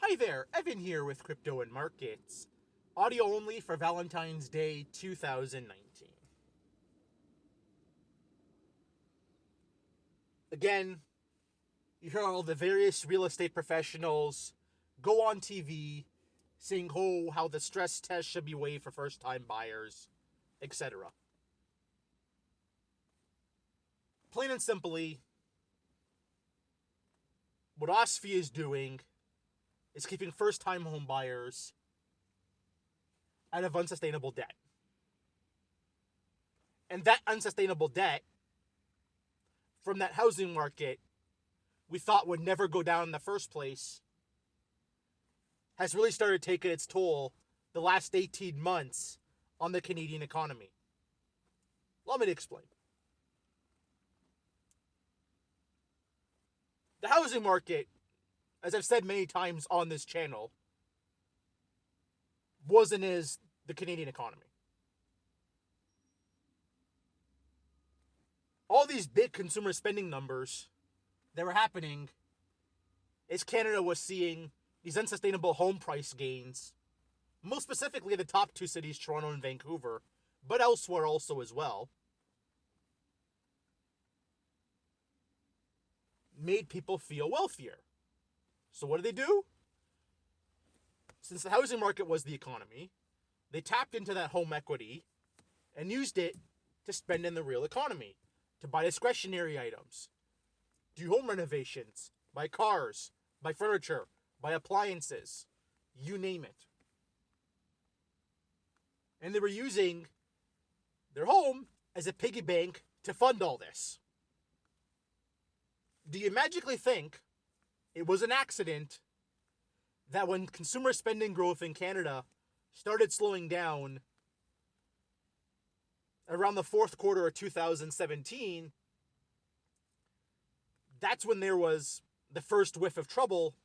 Hi there, Evan here with Crypto and Markets. Audio only for Valentine's Day 2019. Again, you hear all the various real estate professionals go on TV saying, oh, how the stress test should be waived for first time buyers, etc. Plain and simply, what OSFI is doing is keeping first time home buyers out of unsustainable debt. And that unsustainable debt from that housing market we thought would never go down in the first place has really started taking its toll the last 18 months on the Canadian economy. Let me explain. The housing market, as I've said many times on this channel, was and is the Canadian economy. All these big consumer spending numbers that were happening as Canada was seeing these unsustainable home price gains, most specifically the top two cities, Toronto and Vancouver, but elsewhere also as well, made people feel wealthier. So what did they do? Since the housing market was the economy, they tapped into that home equity and used it to spend in the real economy, to buy discretionary items, do home renovations, buy cars, buy furniture, buy appliances, you name it. And they were using their home as a piggy bank to fund all this. Do you magically think it was an accident that when consumer spending growth in Canada started slowing down around the fourth quarter of 2017, that's when there was the first whiff of trouble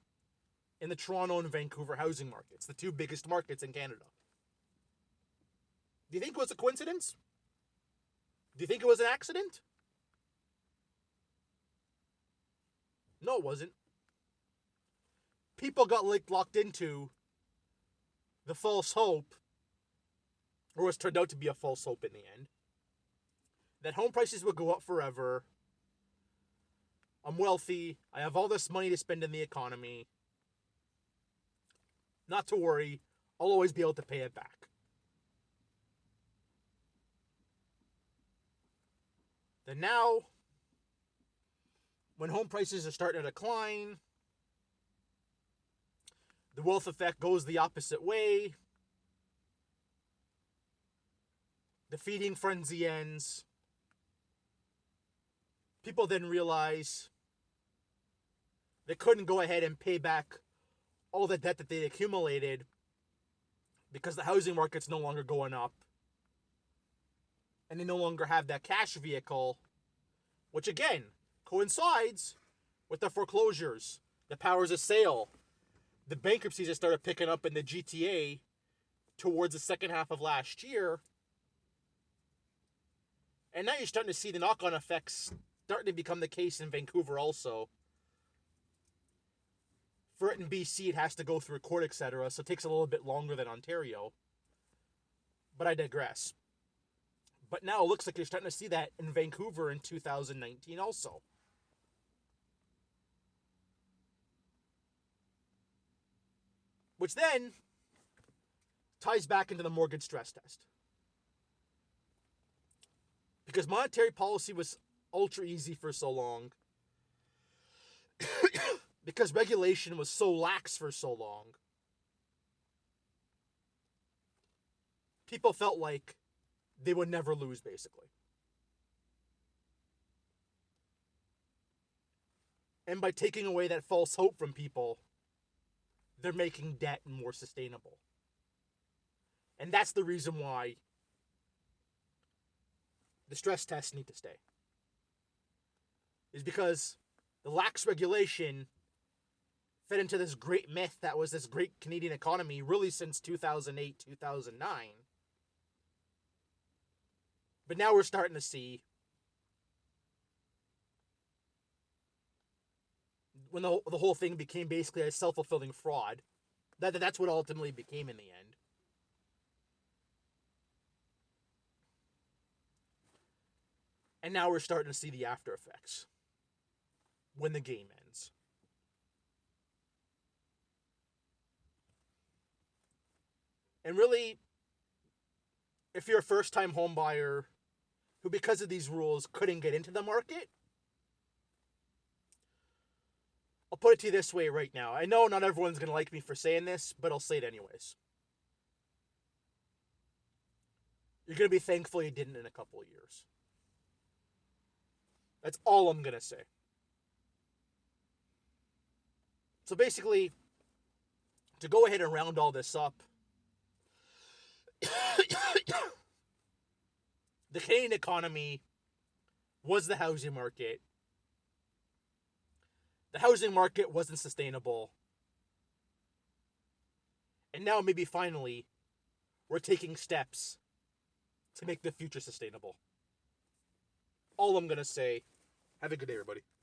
in the Toronto and Vancouver housing markets, the two biggest markets in Canada? Do you think it was a coincidence? Do you think it was an accident? No, it wasn't. People got locked into the false hope, or was turned out to be a false hope in the end, that home prices would go up forever. I'm wealthy. I have all this money to spend in the economy. Not to worry. I'll always be able to pay it back. Then now, when home prices are starting to decline, the wealth effect goes the opposite way. The feeding frenzy ends. People then realize they couldn't go ahead and pay back all the debt that they accumulated because the housing market's no longer going up. And they no longer have that cash vehicle, which again coincides with the foreclosures, the powers of sale, the bankruptcies that started picking up in the GTA towards the second half of last year. And now you're starting to see the knock-on effects starting to become the case in Vancouver also. For it in BC, it has to go through a court, etc., so it takes a little bit longer than Ontario. But I digress. But now it looks like you're starting to see that in Vancouver in 2019 also. Which then ties back into the mortgage stress test. Because monetary policy was ultra easy for so long. Because regulation was so lax for so long. People felt like they would never lose, basically. And by taking away that false hope from people, they're making debt more sustainable. And that's the reason why the stress tests need to stay. Is because the lax regulation fed into this great myth that was this great Canadian economy really since 2008, 2009. But now we're starting to see when the whole thing became basically a self-fulfilling fraud, That's what ultimately became in the end. And now we're starting to see the after effects when the game ends. And really, if you're a first-time home buyer who, because of these rules, couldn't get into the market, I'll put it to you this way right now. I know not everyone's going to like me for saying this, but I'll say it anyways. You're going to be thankful you didn't in a couple of years. That's all I'm going to say. So basically, to go ahead and round all this up, the Canadian economy was the housing market. The housing market wasn't sustainable. And now maybe finally, we're taking steps to make the future sustainable. All I'm going to say, have a good day, everybody.